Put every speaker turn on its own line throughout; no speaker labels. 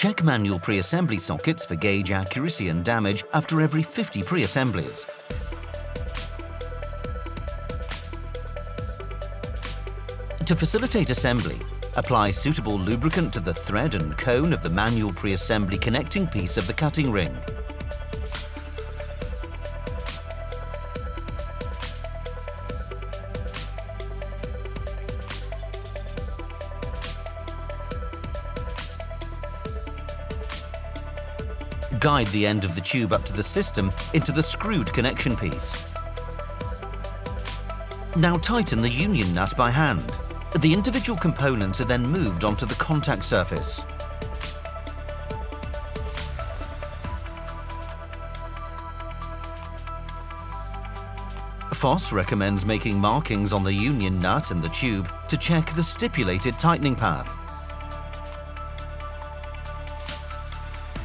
Check manual pre-assembly sockets for gauge accuracy and damage after every 50 pre-assemblies. To facilitate assembly, apply suitable lubricant to the thread and cone of the manual pre-assembly connecting piece of the cutting ring. Guide the end of the tube up to the system into the screwed connection piece. Now tighten the union nut by hand. The individual components are then moved onto the contact surface. VOSS recommends making markings on the union nut and the tube to check the stipulated tightening path.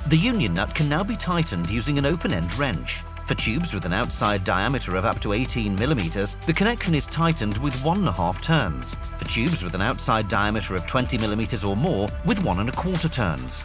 The union nut can now be tightened using an open-end wrench. For tubes with an outside diameter of up to 18 mm, the connection is tightened with 1.5 turns. For tubes with an outside diameter of 20 mm or more, with 1.25 turns.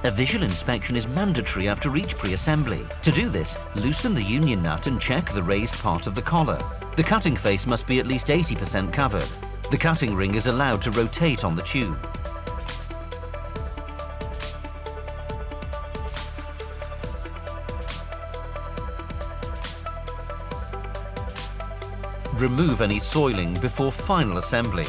A visual inspection is mandatory after each pre-assembly. To do this, loosen the union nut and check the raised part of the collar. The cutting face must be at least 80% covered. The cutting ring is allowed to rotate on the tube. Remove any soiling before final assembly.